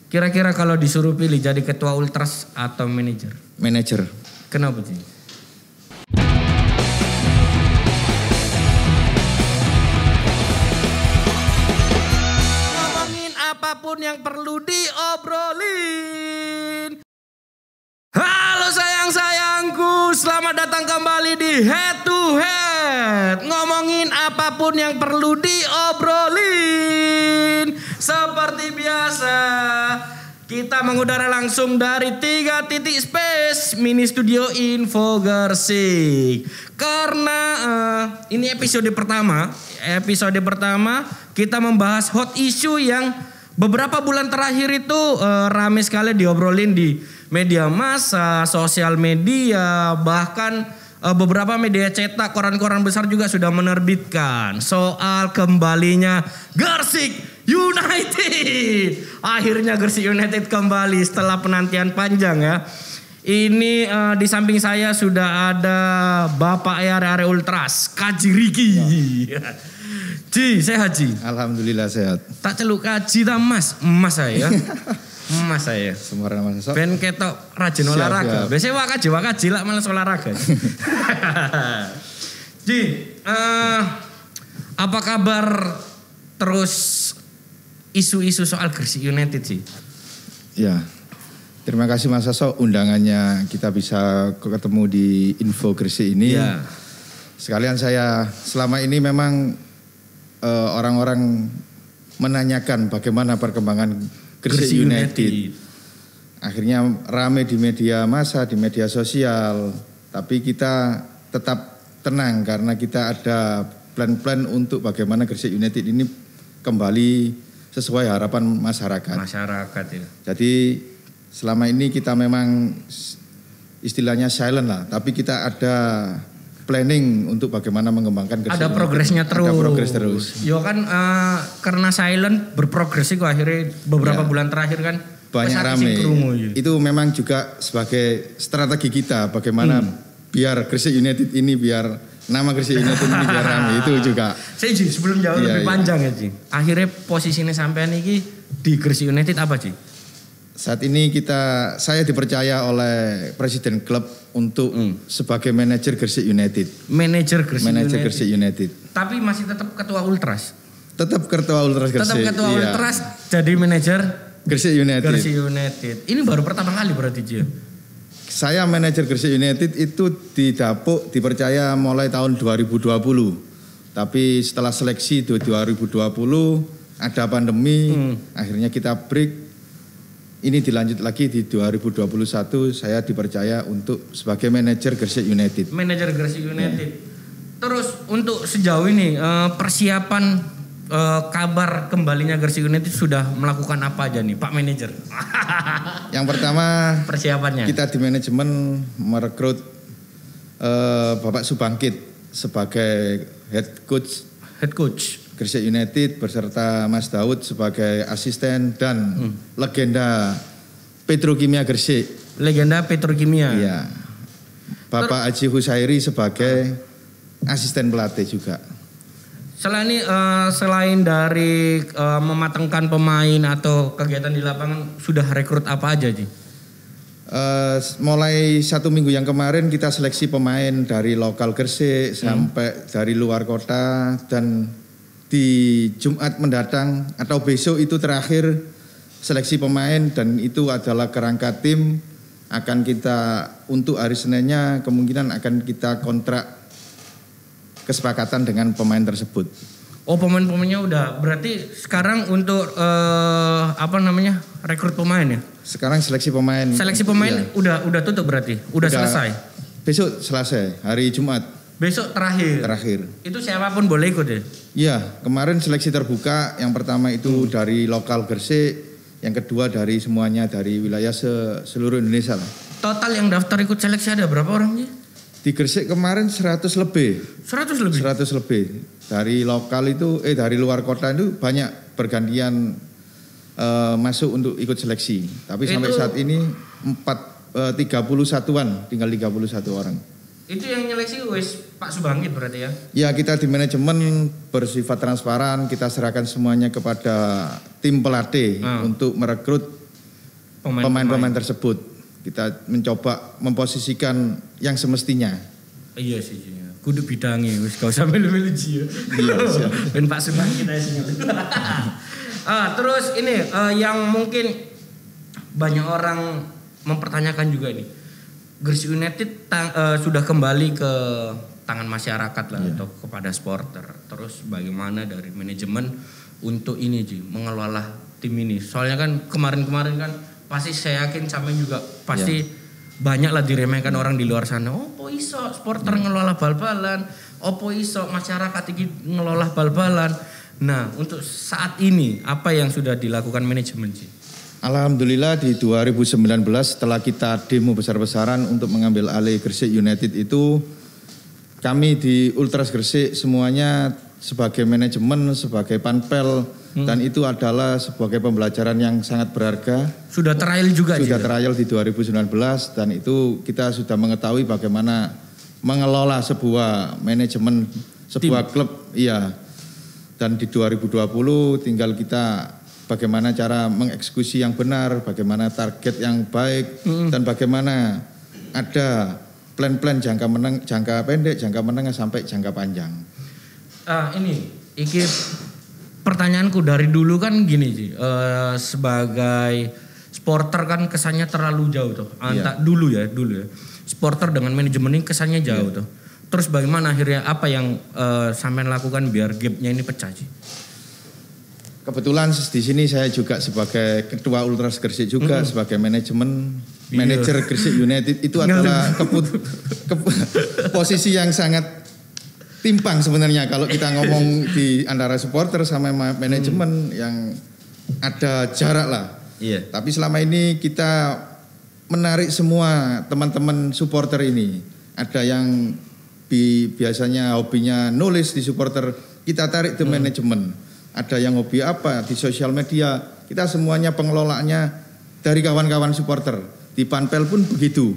Kira-kira kalau disuruh pilih jadi ketua Ultras atau manajer? Manajer. Kenapa sih? Ngomongin apapun yang perlu diobrolin. Halo sayang-sayangku, selamat datang kembali di Head to Head. Ngomongin apapun yang perlu diobrolin. Seperti biasa, kita mengudara langsung dari 3 titik space mini studio Info Gersik. Karena ini episode pertama kita membahas hot issue yang beberapa bulan terakhir itu rame sekali diobrolin di media massa, sosial media, bahkan beberapa media cetak, koran-koran besar juga sudah menerbitkan soal kembalinya Gersik United. Akhirnya Gersik United kembali setelah penantian panjang ya. Ini di samping saya sudah ada Bapak Are Ultras, Kaji Riki. Ji, sehat Ji? Alhamdulillah sehat. Tak celuk Kaji ta Mas? Mas saya. Mas saya. Semua nama sesok. Ben ketok rajin olahraga. Biasanya wakaji lah malas olahraga. Ji, apa kabar terus isu-isu soal Gersik United sih? Ya, terima kasih Mas Saso undangannya kita bisa ketemu di Info Gersik ini. Ya. Sekalian saya selama ini memang orang-orang menanyakan bagaimana perkembangan Gersik United. Akhirnya rame di media massa, di media sosial. Tapi kita tetap tenang karena kita ada plan-plan untuk bagaimana Gersik United ini kembali sesuai harapan masyarakat. Ya. Jadi selama ini kita memang istilahnya silent lah. Tapi kita ada planning untuk bagaimana mengembangkan Gersik. Ada progresnya terus. Ada progres terus. Yo kan karena silent berprogres kok akhirnya beberapa bulan terakhir kan banyak rame. Itu memang juga sebagai strategi kita bagaimana biar Gersik United ini biar nama Gersik United ini biar rame itu juga. Saya Ji, sebelum jauh lebih panjang ya Ji. Akhirnya posisinya sampean ini di Gersik United apa Ji? Saat ini saya dipercaya oleh Presiden klub untuk sebagai manajer Gersik United. Manajer Gersik United. Tapi masih tetap ketua Ultras. Tetap ketua Ultras Gersik. Tetap ketua Ultras jadi manajer Gersik United. Gersik United. Ini baru pertama kali berarti Ji. Saya manajer Gersik United itu didapuk dipercaya mulai tahun 2020. Tapi setelah seleksi 2020 ada pandemi, akhirnya kita break. Ini dilanjut lagi di 2021 saya dipercaya untuk sebagai manajer Gersik United. Manajer Gersik United. Terus untuk sejauh ini persiapan kabar kembalinya Gersik United sudah melakukan apa aja nih Pak Manajer? Yang pertama persiapannya. Kita di manajemen merekrut Bapak Subangkit sebagai head coach Gersik United beserta Mas Daud sebagai asisten dan legenda Petrokimia Gersik. Legenda Petrokimia. Iya. Bapak Haji Husairi sebagai asisten pelatih juga. Selain dari mematangkan pemain atau kegiatan di lapangan sudah rekrut apa aja Ji? Mulai 1 minggu yang kemarin kita seleksi pemain dari lokal Gersik sampai dari luar kota dan di Jumat mendatang atau besok itu terakhir seleksi pemain dan itu adalah kerangka tim akan kita untuk hari Seninnya kemungkinan akan kita kontrak kesepakatan dengan pemain tersebut. Oh pemain-pemainnya udah berarti sekarang untuk rekrut pemain ya? Sekarang seleksi pemain. Seleksi pemain udah tutup berarti? Udah selesai? Besok selesai hari Jumat. Besok terakhir. Itu siapapun boleh ikut ya? Iya, kemarin seleksi terbuka. Yang pertama itu dari lokal Gersik, yang kedua dari semuanya dari wilayah seluruh Indonesia lah. Total yang daftar ikut seleksi ada berapa orangnya? Di Gersik kemarin 100 lebih. 100 lebih? 100 lebih. Dari lokal itu, dari luar kota itu banyak bergantian masuk untuk ikut seleksi. Tapi sampai saat ini 31-an, tinggal 31 orang. Itu yang nyeleksi wis Pak Subangkit berarti ya? Ya, kita di manajemen bersifat transparan, kita serahkan semuanya kepada tim pelatih untuk merekrut pemain-pemain tersebut. Kita mencoba memposisikan yang semestinya. Iya sih. Kudu bidangi wis gak usah melu-melu ji. Iya, siap. Ben Pak Sunan kita sing. Terus ini yang mungkin banyak orang mempertanyakan juga nih. Gresik United sudah kembali ke tangan masyarakat lah atau kepada supporter. Terus bagaimana dari manajemen untuk ini Ji mengelola tim ini? Soalnya kan kemarin-kemarin kan pasti saya yakin sampai juga pasti banyak lah diremehkan orang di luar sana. Opo iso supporter ngelola bal-balan, opo iso masyarakat ini ngelola bal-balan. Nah, untuk saat ini apa yang sudah dilakukan manajemen Ji? Alhamdulillah di 2019 setelah kita demo besar-besaran untuk mengambil alih Gresik United itu, kami di Ultras Gresik semuanya sebagai manajemen, sebagai panpel, dan itu adalah sebagai pembelajaran yang sangat berharga. Sudah trial juga? Sudah trial di 2019 dan itu kita sudah mengetahui bagaimana mengelola sebuah manajemen, sebuah klub. Iya. Dan di 2020 tinggal kita bagaimana cara mengeksekusi yang benar, bagaimana target yang baik, dan bagaimana ada plan-plan jangka pendek, jangka menengah sampai jangka panjang. Iki pertanyaanku dari dulu kan gini sih, sebagai supporter kan kesannya terlalu jauh tuh. Dulu ya. Supporter dengan manajemen ini kesannya jauh tuh. Terus bagaimana akhirnya apa yang sampean lakukan biar gapnya ini pecah sih? Kebetulan di sini saya juga sebagai ketua Ultras Gresik juga sebagai manajer Gresik United itu adalah posisi yang sangat timpang sebenarnya kalau kita ngomong di antara supporter sama manajemen yang ada jarak lah. Iya. Tapi selama ini kita menarik semua teman-teman supporter ini. Ada yang biasanya hobinya nulis di supporter, kita tarik ke manajemen. Ada yang hobi apa di sosial media, kita semuanya pengelolaannya dari kawan-kawan supporter. Di panpel pun begitu.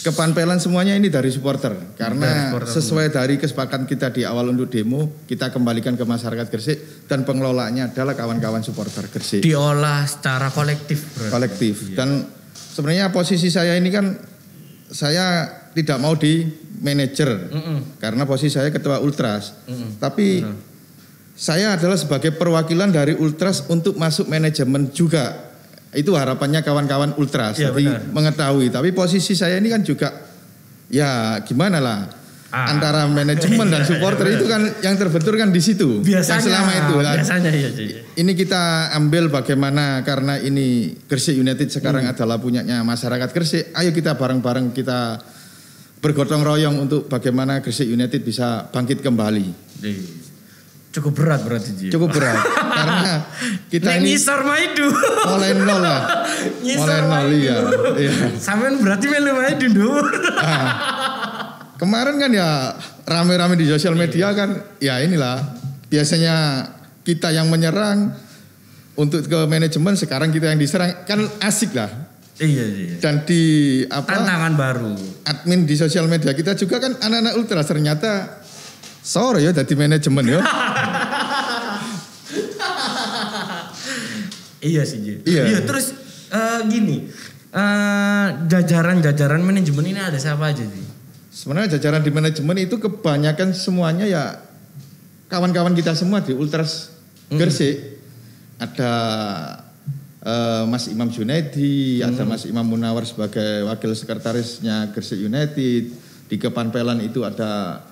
Kepanpelan semuanya ini dari supporter. Karena sesuai dari kesepakatan kita di awal untuk demo, kita kembalikan ke masyarakat Gresik dan pengelolaannya adalah kawan-kawan supporter Gresik. Diolah secara kolektif. Kolektif. Dan sebenarnya posisi saya ini kan saya tidak mau di manajer karena posisi saya ketua Ultras. Tapi saya adalah sebagai perwakilan dari Ultras untuk masuk manajemen juga. Itu harapannya kawan-kawan Ultras. Jadi mengetahui. Tapi posisi saya ini kan juga ya gimana lah. Antara manajemen dan supporter itu kan yang terbentur kan di situ. Biasanya. Yang selama itu. Biasanya ya. Ini kita ambil bagaimana karena ini Gresik United sekarang adalah punyanya masyarakat Gresik. Ayo kita bareng-bareng kita bergotong royong untuk bagaimana Gresik United bisa bangkit kembali. Cukup berat berarti Ji. Cukup berat karena kita ini ngisor maidu. Mulai nol lah. Mulai nol ya. Sampean berarti melu maidu ndur. Kemarin kan ya rame-rame di sosial media kan ya inilah biasanya kita yang menyerang untuk ke manajemen, sekarang kita yang diserang kan asik lah. Iya. Dan di tantangan baru. Admin di sosial media kita juga kan anak-anak Ultras ternyata sore ya dari manajemen ya. Iya sih Ji. Iya terus gini. Jajaran manajemen ini ada siapa aja sih? Sebenarnya jajaran di manajemen itu kebanyakan semuanya ya kawan-kawan kita semua di Ultras Gresik. Ada Mas Imam Junaidi, ada Mas Imam Munawar sebagai wakil sekretarisnya Gresik United. Di kepanpelan itu ada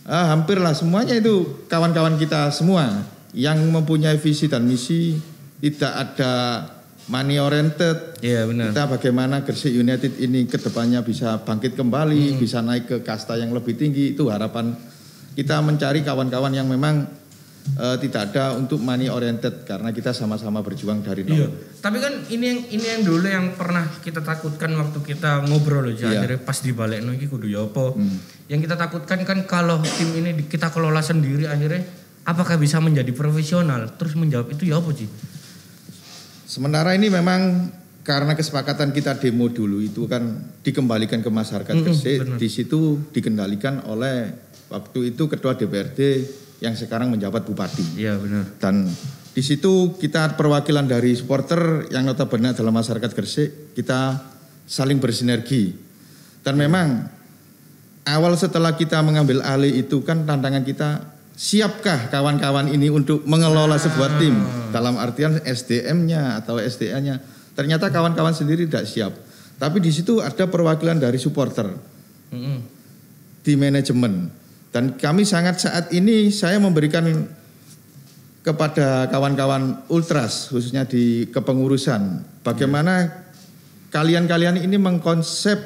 hampir lah semuanya itu kawan-kawan kita semua yang mempunyai visi dan misi, tidak ada money oriented. Iya benar. Kita bagaimana Gresik United ini kedepannya bisa bangkit kembali, bisa naik ke kasta yang lebih tinggi. Itu harapan kita mencari kawan-kawan yang memang tidak ada untuk money oriented karena kita sama-sama berjuang dari nol. Iya. Tapi kan ini yang dulu yang pernah kita takutkan waktu kita ngobrol aja akhirnya pas dibalik iki kudu ya apa. Yang kita takutkan kan kalau tim ini kita kelola sendiri akhirnya apakah bisa menjadi profesional? Terus menjawab itu ya apa sih? Sementara ini memang karena kesepakatan kita demo dulu itu kan dikembalikan ke masyarakat Gresik, di situ dikendalikan oleh waktu itu ketua DPRD yang sekarang menjabat bupati. Iya benar. Dan Di situ kita perwakilan dari supporter yang notabene adalah masyarakat Gresik, kita saling bersinergi. Dan memang awal setelah kita mengambil alih itu kan tantangan kita, siapkah kawan-kawan ini untuk mengelola sebuah tim? Dalam artian SDM-nya atau SDA-nya. Ternyata kawan-kawan sendiri tidak siap. Tapi di situ ada perwakilan dari supporter di manajemen. Dan kami sangat saat ini saya memberikan kepada kawan-kawan ultras khususnya di kepengurusan. Bagaimana kalian-kalian ini mengkonsep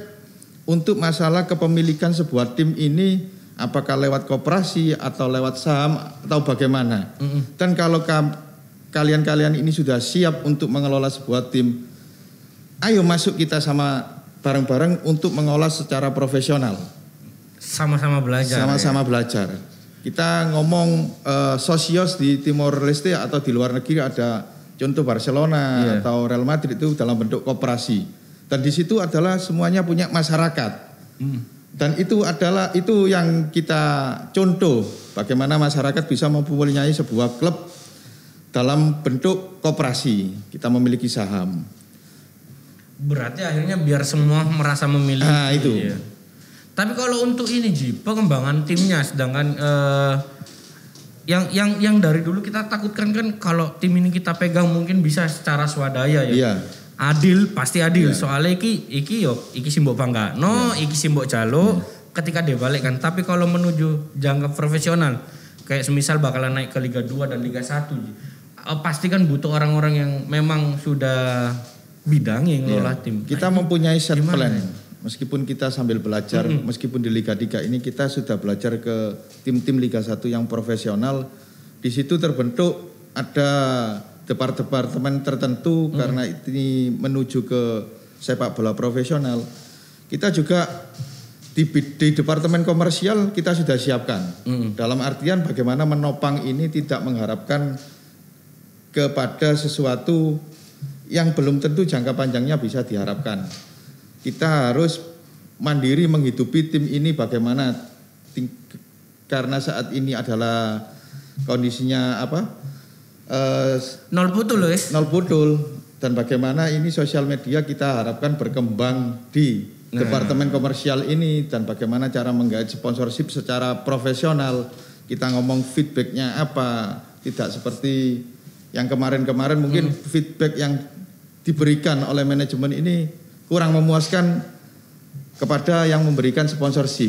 untuk masalah kepemilikan sebuah tim ini, apakah lewat koperasi atau lewat saham atau bagaimana. Dan kalau kalian-kalian ini sudah siap untuk mengelola sebuah tim, ayo masuk kita sama bareng-bareng untuk mengolah secara profesional. Sama-sama belajar. Sama-sama belajar. Kita ngomong sosios di Timor Leste atau di luar negeri ada contoh Barcelona atau Real Madrid itu dalam bentuk koperasi. Dan di situ adalah semuanya punya masyarakat. Dan itu yang kita contoh bagaimana masyarakat bisa mempunyai sebuah klub dalam bentuk koperasi. Kita memiliki saham. Berarti akhirnya biar semua merasa memiliki. Nah, itu. Ya. Tapi kalau untuk ini pengembangan timnya, sedangkan yang dari dulu kita takutkan kan kalau tim ini kita pegang mungkin bisa secara swadaya ya. Iya. Adil, pasti adil. Soalnya iki simbok bangga. Iki simbok jalo ketika dia balik kan. Tapi kalau menuju jangka profesional, kayak semisal bakalan naik ke Liga 2 dan Liga 1, pasti kan butuh orang-orang yang memang sudah bidangnya ngelola tim. Kita mempunyai set plan. Meskipun kita sambil belajar, meskipun di Liga 3 ini kita sudah belajar ke tim-tim Liga 1 yang profesional. Di situ terbentuk ada departemen tertentu karena ini menuju ke sepak bola profesional. Kita juga di departemen komersial kita sudah siapkan. Dalam artian bagaimana menopang ini tidak mengharapkan kepada sesuatu yang belum tentu jangka panjangnya bisa diharapkan. Kita harus mandiri menghidupi tim ini bagaimana karena saat ini adalah kondisinya nol putul dan bagaimana ini sosial media kita harapkan berkembang di departemen komersial ini dan bagaimana cara menggait sponsorship secara profesional. Kita ngomong feedbacknya apa, tidak seperti yang kemarin-kemarin mungkin feedback yang diberikan oleh manajemen ini kurang memuaskan kepada yang memberikan sponsorship.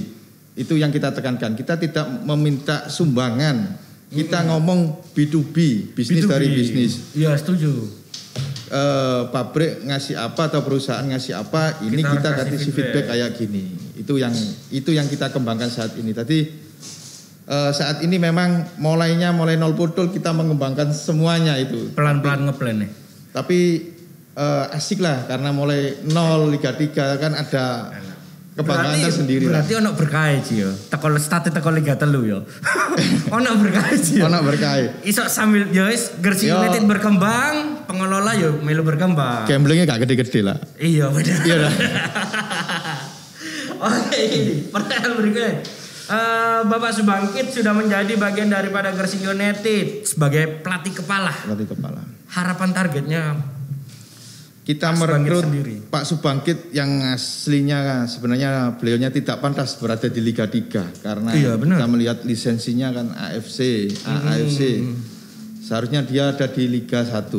Itu yang kita tekankan. Kita tidak meminta sumbangan. Kita ngomong B2B, bisnis B2B. Dari bisnis. Iya, setuju. Pabrik ngasih apa atau perusahaan ngasih apa, ini kita kasih feedback kayak gini. Itu yang kita kembangkan saat ini. Tadi saat ini memang mulai nol putul kita mengembangkan semuanya itu. Pelan-pelan ngeplan nih. Tapi asik lah karena mulai nol Liga 3 kan ada kebanggaan tersendiri. Berarti ono berkah sih yo. Teko start teko Liga 3 yo. Ono berkah sih. Ono berkah. Iso sambil yo wis Gresik United berkembang, pengelola yo melu berkembang. Gamblingnya gak gede-gede lah. Iya benar. Iya lah. Oke, pertanyaan berikutnya. Bapak Subangkit sudah menjadi bagian daripada Gresik United sebagai pelatih kepala. Harapan targetnya kita merekrut Pak Subangkit yang aslinya sebenarnya beliaunya tidak pantas berada di Liga 3 karena kita melihat lisensinya kan AFC. Seharusnya dia ada di Liga 1.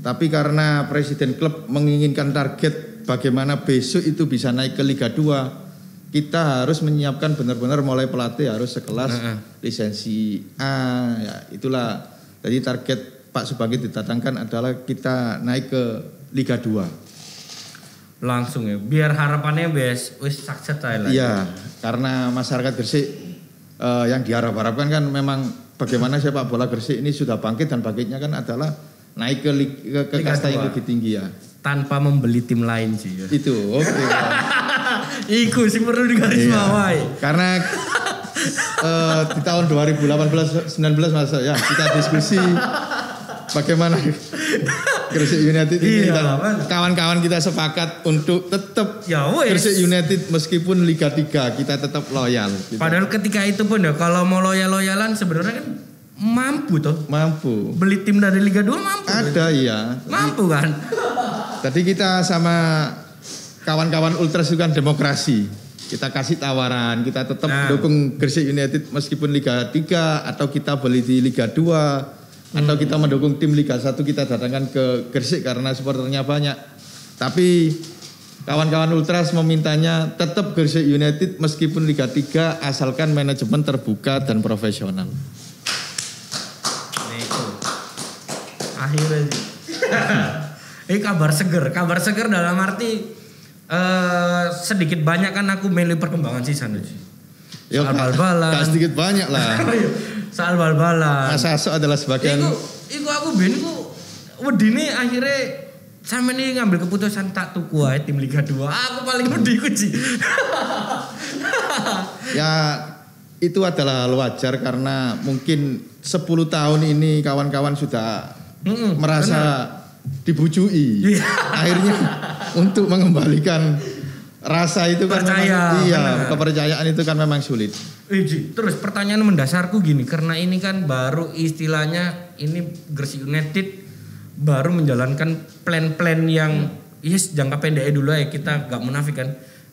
Tapi karena presiden klub menginginkan target bagaimana besok itu bisa naik ke Liga 2, kita harus menyiapkan benar-benar mulai pelatih harus sekelas lisensi A. Ya, itulah jadi target Pak Subangkit ditatangkan adalah kita naik ke Liga 2. Langsung ya, biar harapannya wis sukses aja lah. Iya, karena masyarakat Gresik yang diharap-harapkan kan memang bagaimana sepak bola Gresik ini sudah bangkit dan bangkitnya kan adalah naik ke kasta yang lebih tinggi ya. Tanpa membeli tim lain sih ya. Itu, oke. Iku sih perlu digarisbawahi. Karena di tahun 2018-19 masa ya kita diskusi bagaimana Gresik United ini dan kawan-kawan kita sepakat untuk tetap Gresik United meskipun Liga 3 kita tetap loyal. Padahal ketika itu pun ya kalau mau loyalan sebenarnya kan mampu toh? Mampu. Beli tim dari Liga 2 mampu. Ada iya. Mampu kan? Tadi kita sama kawan-kawan Ultras itu kan demokrasi. Kita kasih tawaran, kita tetap dukung Gresik United meskipun Liga 3 atau kita beli di Liga 2 atau kita mendukung tim Liga 1 kita datangkan ke Gresik karena supporternya banyak. Tapi kawan-kawan Ultras memintanya tetap Gresik United meskipun Liga 3 asalkan manajemen terbuka dan profesional. Akhirnya ini kabar seger dalam arti sedikit banyak kan aku meli perkembangan sih sana sih. Soal bal-balan. Sedikit banyak lah. Soal bal-balan. Mas Aso adalah sebagian. Iku aku ben iku wedine akhirnya sampe nih ngambil keputusan tak tuku ae tim Liga 2. Aku paling wedi ku sih. Ya itu adalah wajar karena mungkin 10 tahun ini kawan-kawan sudah merasa dibujui. Akhirnya untuk mengembalikan rasa itu kan kepercayaan itu kan memang sulit. Terus pertanyaan mendasarku gini, karena ini kan baru istilahnya ini Gresik United baru menjalankan plan-plan yang jangka pendek dulu ya, kita gak munafik kan.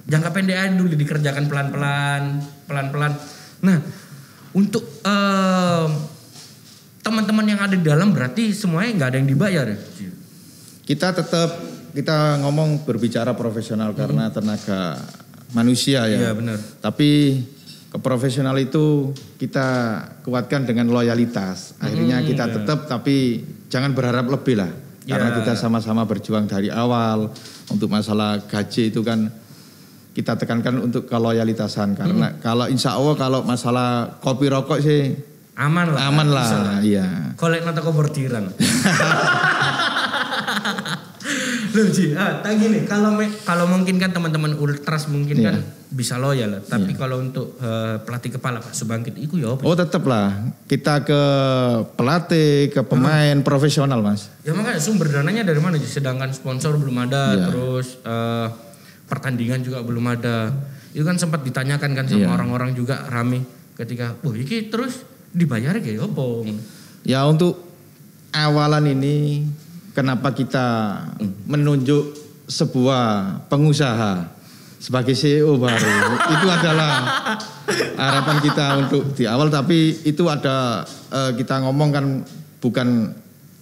Jangka pendek aja dulu dikerjakan pelan-pelan. Nah, untuk teman-teman yang ada di dalam berarti semuanya nggak ada yang dibayar ya? Kita ngomong berbicara profesional karena tenaga manusia ya. Iya benar. Tapi keprofesional itu kita kuatkan dengan loyalitas. Akhirnya kita tetap tapi jangan berharap lebih lah. Karena kita sama-sama berjuang dari awal. Untuk masalah gaji itu kan kita tekankan untuk keloyalitasan. Karena kalau insya Allah kalau masalah kopi rokok sih aman lah. Iya. Kolek nata kau bertirang. Loh Ji, tak gini, kalau mungkin kan teman-teman Ultras mungkin kan bisa loyal lah. Tapi kalau untuk pelatih kepala Pak Subangkit itu ya apa? Oh tetap lah, kita ke pelatih, ke pemain profesional Mas. Ya makanya sumber dananya dari mana? Sedangkan sponsor belum ada, terus pertandingan juga belum ada. Itu kan sempat ditanyakan kan sama orang-orang juga rame ketika, iki terus dibayar kayak apa? Ya untuk awalan ini kenapa kita menunjuk sebuah pengusaha sebagai CEO baru itu adalah harapan kita untuk di awal, tapi itu ada kita ngomong kan bukan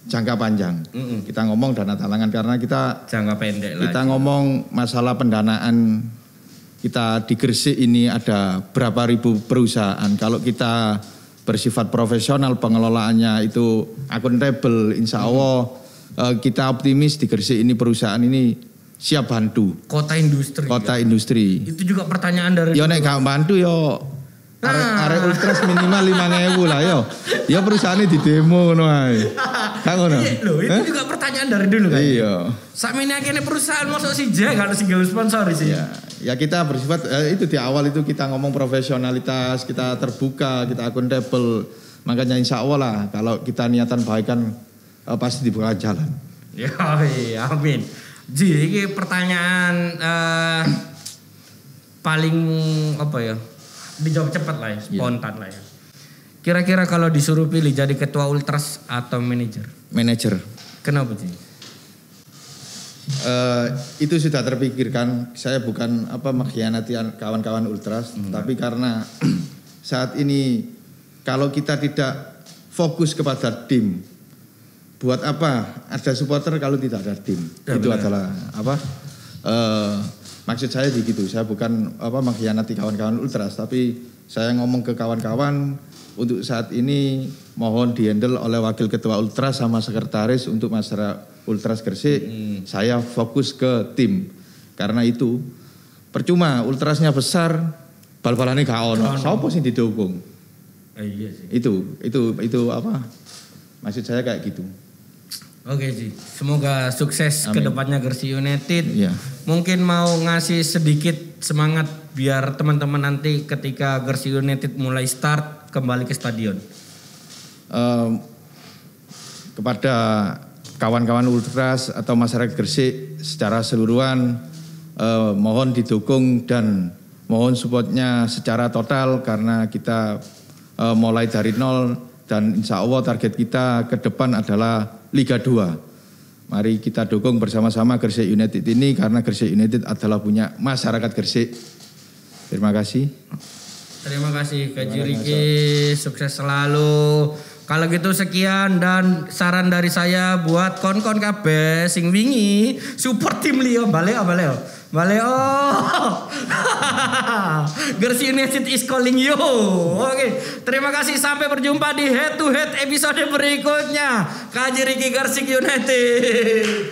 jangka panjang. Kita ngomong dana talangan karena kita jangka pendek lah. Kita ngomong masalah pendanaan kita di Gresik ini ada berapa ribu perusahaan. Kalau kita bersifat profesional pengelolaannya itu akuntabel, insya Allah kita optimis di Gresik ini perusahaan ini siap bantu. Kota industri. Itu juga pertanyaan dari. Yo nek gak bantu yo arek Ultras minimal 5.000 lah yo. Ya perusahaannya di demo ngono ae. Kan ngono. Loh, itu juga pertanyaan dari dulu kan. Iya. Sakmene akene perusahaan masuk sih gak sing gawe sponsor sih. Ya kita bersifat itu di awal itu kita ngomong profesionalitas, kita terbuka, kita akuntabel. Makanya insya Allah lah kalau kita niatan baik kan pasti dibuka jalan. Ya, amin. Ji, ini pertanyaan paling apa ya? Dijawab cepat lah ya, spontan lah ya. Kira-kira kalau disuruh pilih jadi ketua Ultras atau manajer? Manajer. Kenapa Ji? Itu sudah terpikirkan. Saya bukan mengkhianati kawan-kawan Ultras, tapi karena saat ini kalau kita tidak fokus kepada tim, buat apa ada supporter kalau tidak ada tim? Ya, itu benar. Adalah maksud saya begitu. Saya bukan mengkhianati kawan-kawan Ultras, tapi saya ngomong ke kawan-kawan untuk saat ini mohon dihandle oleh wakil ketua Ultras sama sekretaris untuk masyarakat Ultras Gresik. Saya fokus ke tim. Karena itu percuma Ultrasnya besar, bal-balannya gak ono. Siapa sih didukung? Iya sih. Itu apa? Maksud saya kayak gitu. Oke Ji, semoga sukses kedepannya Gresik United. Ya. Mungkin mau ngasih sedikit semangat biar teman-teman nanti ketika Gresik United mulai start kembali ke stadion. Kepada kawan-kawan Ultras atau masyarakat Gresik secara keseluruhan mohon didukung dan mohon supportnya secara total karena kita mulai dari nol dan insya Allah target kita ke depan adalah Liga 2. Mari kita dukung bersama-sama Gresik United ini karena Gresik United adalah punya masyarakat Gresik. Terima kasih. Terima kasih Kak Riki, sukses selalu. Kalau gitu sekian dan saran dari saya buat kon-kon kabeh sing wingi support tim Leo Baleo. Gresik United is calling you. Oke, terima kasih, sampai berjumpa di head to head episode berikutnya. Kak Riki Gresik United.